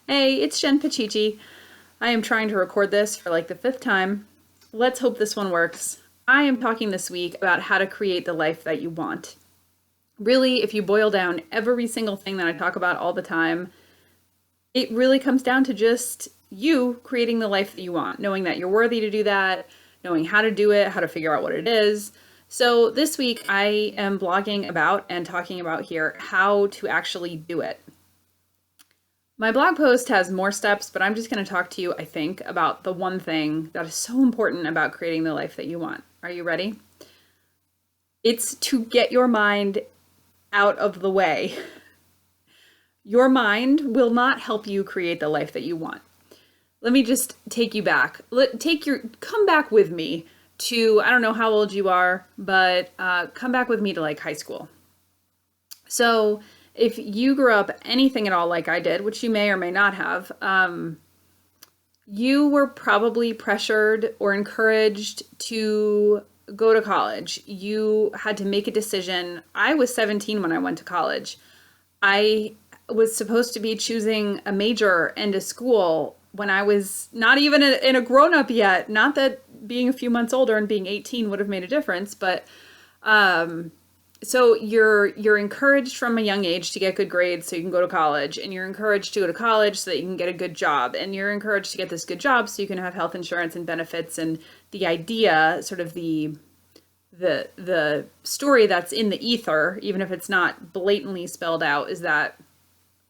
Hey, it's Jen Pachichi. I am trying to record this for like the fifth time. Let's hope this one works. I am talking this week about how to create the life that you want. Really, if you boil down every single thing that I talk about all the time, it really comes down to just you creating the life that you want, knowing that you're worthy to do that, knowing how to do it, how to figure out what it is. So this week I am blogging about and talking about here how to actually do it. My blog post has more steps, but I'm just going to talk to you, I think, about the one thing that is so important about creating the life that you want. Are you ready? It's to get your mind out of the way. Your mind will not help you create the life that you want. Let me just take you back. Come back with me to, I don't know how old you are, but come back with me to like high school. So if you grew up anything at all like I did, which you may or may not have, you were probably pressured or encouraged to go to college. You had to make a decision. I was 17 when I went to college. I was supposed to be choosing a major and a school when I was not even in a grown up yet. Not that being a few months older and being 18 would have made a difference, but so you're encouraged from a young age to get good grades so you can go to college, and you're encouraged to go to college so that you can get a good job, and you're encouraged to get this good job so you can have health insurance and benefits. And the idea, sort of the story that's in the ether, even if it's not blatantly spelled out, is that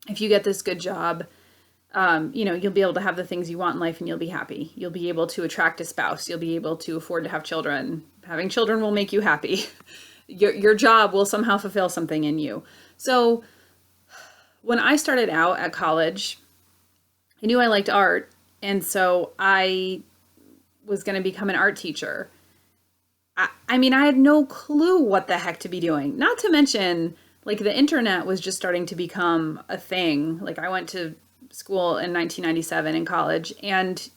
if you get this good job, you'll be able to have the things you want in life and you'll be happy. You'll be able to attract a spouse. You'll be able to afford to have children. Having children will make you happy. Your job will somehow fulfill something in you. So when I started out at college, I knew I liked art. And so I was going to become an art teacher. I mean, I had no clue what the heck to be doing. Not to mention, like, the internet was just starting to become a thing. Like, I went to school in 1997 in college, and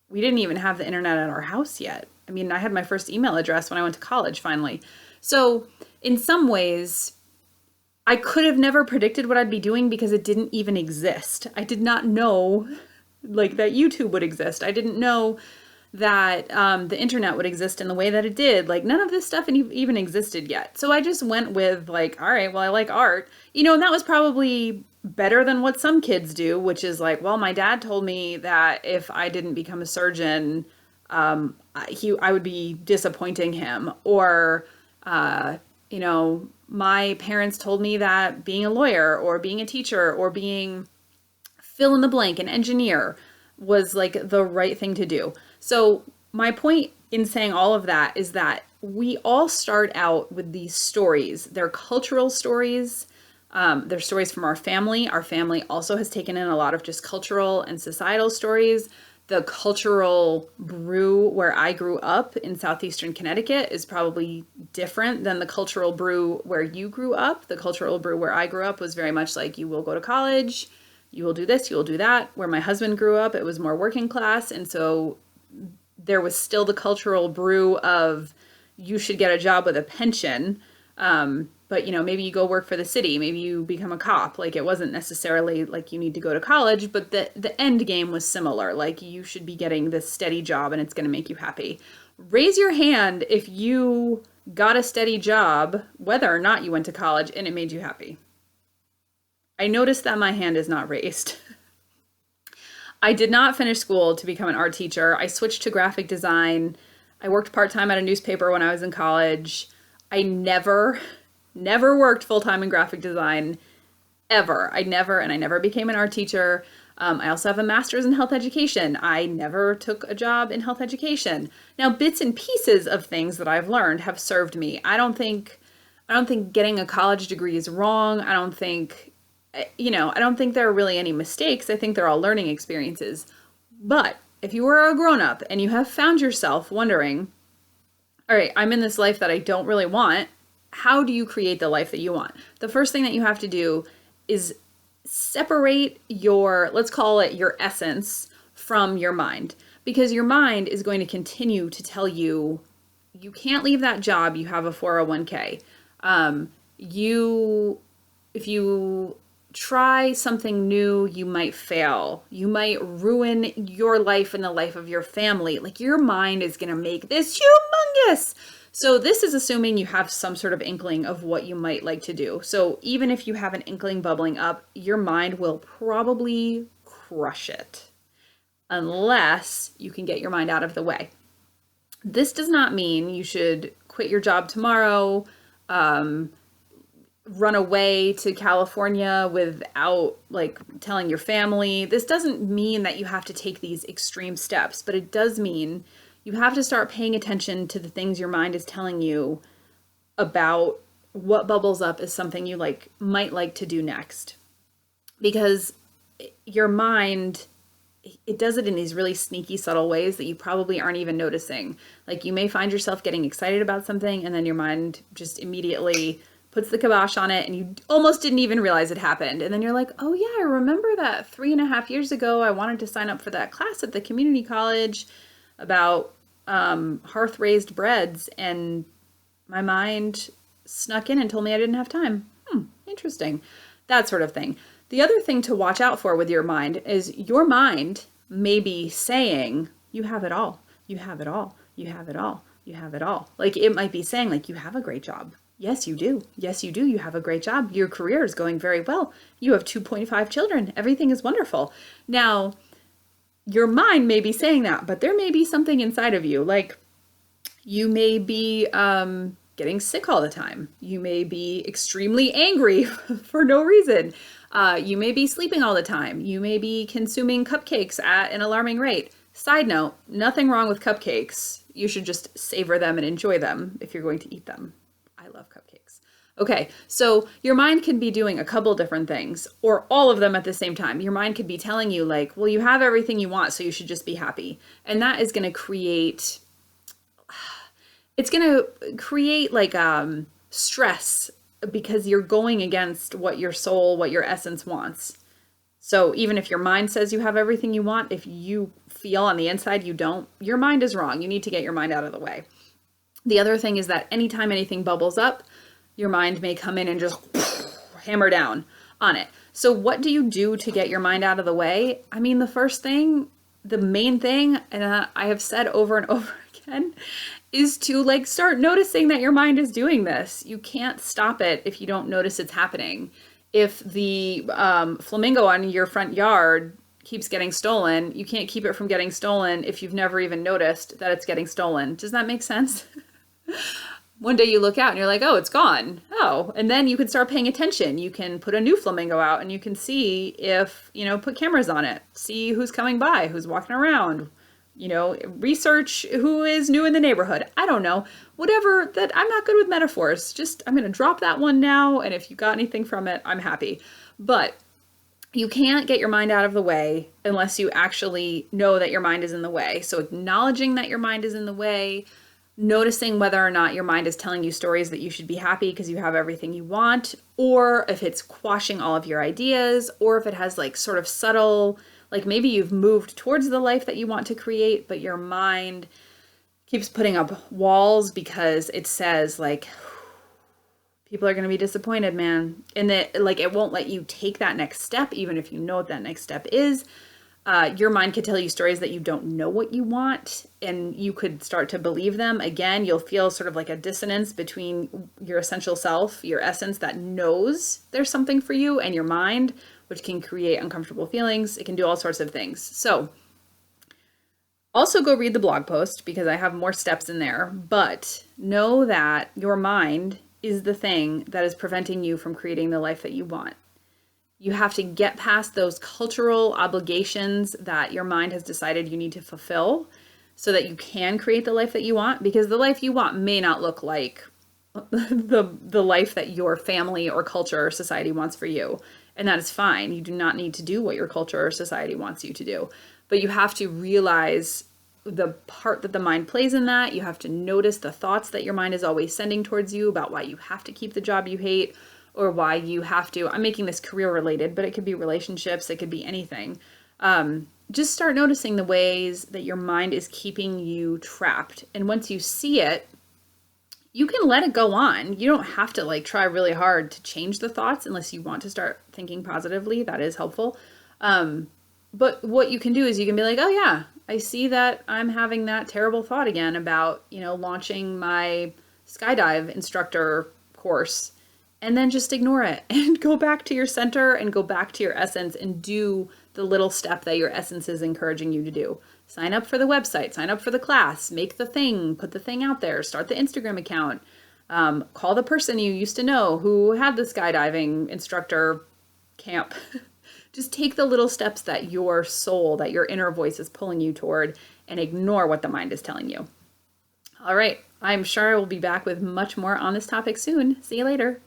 we didn't even have the internet at our house yet. I mean, I had my first email address when I went to college finally. So in some ways, I could have never predicted what I'd be doing because it didn't even exist. I did not know like that YouTube would exist. I didn't know that the internet would exist in the way that it did. Like none of this stuff even existed yet. So I just went with like, all right, well, I like art, and that was probably better than what some kids do, which is like, well, my dad told me that if I didn't become a surgeon, I would be disappointing him, or my parents told me that being a lawyer or being a teacher or being fill in the blank, an engineer, was like the right thing to do. So my point in saying all of that is that we all start out with these stories. They're cultural stories. They're stories from our family. Our family also has taken in a lot of just cultural and societal stories. The cultural brew where I grew up in southeastern Connecticut is probably different than the cultural brew where you grew up. The cultural brew where I grew up was very much like, you will go to college, you will do this, you will do that. Where my husband grew up, it was more working class. And so there was still the cultural brew of, you should get a job with a pension. But maybe you go work for the city, maybe you become a cop. Like, it wasn't necessarily like you need to go to college, but the end game was similar. Like, you should be getting this steady job and it's going to make you happy. Raise your hand if you got a steady job, whether or not you went to college, and it made you happy. I noticed that my hand is not raised. I did not finish school to become an art teacher. I switched to graphic design. I worked part-time at a newspaper when I was in college. I never worked full-time in graphic design, ever. I never became an art teacher. I also have a master's in health education. I never took a job in health education. Now, bits and pieces of things that I've learned have served me. I don't think getting a college degree is wrong. I don't think there are really any mistakes. I think they're all learning experiences. But if you are a grown-up and you have found yourself wondering, all right, I'm in this life that I don't really want, how do you create the life that you want? The first thing that you have to do is separate let's call it your essence, from your mind. Because your mind is going to continue to tell you, you can't leave that job, you have a 401k. If you try something new, you might fail. You might ruin your life and the life of your family. Like your mind is going to make this humongous. So this is assuming you have some sort of inkling of what you might like to do. So even if you have an inkling bubbling up, your mind will probably crush it unless you can get your mind out of the way. This does not mean you should quit your job tomorrow, run away to California without like telling your family. This doesn't mean that you have to take these extreme steps, but it does mean you have to start paying attention to the things your mind is telling you about what bubbles up as something you might like to do next. Because your mind, it does it in these really sneaky, subtle ways that you probably aren't even noticing. Like you may find yourself getting excited about something and then your mind just immediately puts the kibosh on it and you almost didn't even realize it happened. And then you're like, oh yeah, I remember that 3.5 years ago, I wanted to sign up for that class at the community college about hearth raised breads, and my mind snuck in and told me I didn't have time. Interesting. That sort of thing. The other thing to watch out for with your mind is your mind may be saying, you have it all, you have it all, you have it all, you have it all. Like it might be saying like, you have a great job. Yes, you do. Yes, you do. You have a great job. Your career is going very well. You have 2.5 children. Everything is wonderful. Now, your mind may be saying that, but there may be something inside of you. Like you may be getting sick all the time. You may be extremely angry for no reason. You may be sleeping all the time. You may be consuming cupcakes at an alarming rate. Side note, nothing wrong with cupcakes. You should just savor them and enjoy them if you're going to eat them. I love cupcakes. Okay, so your mind can be doing a couple different things or all of them at the same time. Your mind could be telling you like, well, you have everything you want, so you should just be happy. And that is going to create, it's going to create like stress because you're going against what your soul, what your essence wants. So even if your mind says you have everything you want, if you feel on the inside you don't, your mind is wrong. You need to get your mind out of the way. The other thing is that anytime anything bubbles up, your mind may come in and just hammer down on it. So what do you do to get your mind out of the way? I mean, the first thing, the main thing, and I have said over and over again, is to like start noticing that your mind is doing this. You can't stop it if you don't notice it's happening. If the flamingo on your front yard keeps getting stolen, you can't keep it from getting stolen if you've never even noticed that it's getting stolen. Does that make sense? One day you look out and you're like, oh, it's gone. Oh, and then you can start paying attention. You can put a new flamingo out and you can see if, put cameras on it, see who's coming by, who's walking around, research who is new in the neighborhood. I don't know. Whatever that, I'm not good with metaphors. Just, I'm going to drop that one now. And if you got anything from it, I'm happy. But you can't get your mind out of the way unless you actually know that your mind is in the way. So acknowledging that your mind is in the way, noticing whether or not your mind is telling you stories that you should be happy because you have everything you want, or if it's quashing all of your ideas, or if it has like sort of subtle, like maybe you've moved towards the life that you want to create, but your mind keeps putting up walls because it says like, people are going to be disappointed, man. And that like, it won't let you take that next step, even if you know what that next step is. Your mind could tell you stories that you don't know what you want, and you could start to believe them. Again, you'll feel sort of like a dissonance between your essential self, your essence that knows there's something for you, and your mind, which can create uncomfortable feelings. It can do all sorts of things. So also go read the blog post because I have more steps in there, but know that your mind is the thing that is preventing you from creating the life that you want. You have to get past those cultural obligations that your mind has decided you need to fulfill so that you can create the life that you want, because the life you want may not look like the life that your family or culture or society wants for you. And that is fine. You do not need to do what your culture or society wants you to do. But you have to realize the part that the mind plays in that. You have to notice the thoughts that your mind is always sending towards you about why you have to keep the job you hate, or why you have to, I'm making this career related, but it could be relationships, it could be anything. Just start noticing the ways that your mind is keeping you trapped. And once you see it, you can let it go on. You don't have to like try really hard to change the thoughts unless you want to start thinking positively. That is helpful. But what you can do is you can be like, oh yeah, I see that I'm having that terrible thought again about, launching my skydive instructor course. And then just ignore it and go back to your center and go back to your essence and do the little step that your essence is encouraging you to do. Sign up for the website, sign up for the class, make the thing, put the thing out there, start the Instagram account, call the person you used to know who had the skydiving instructor camp. Just take the little steps that your soul, that your inner voice is pulling you toward, and ignore what the mind is telling you. All right, I'm sure I will be back with much more on this topic soon. See you later.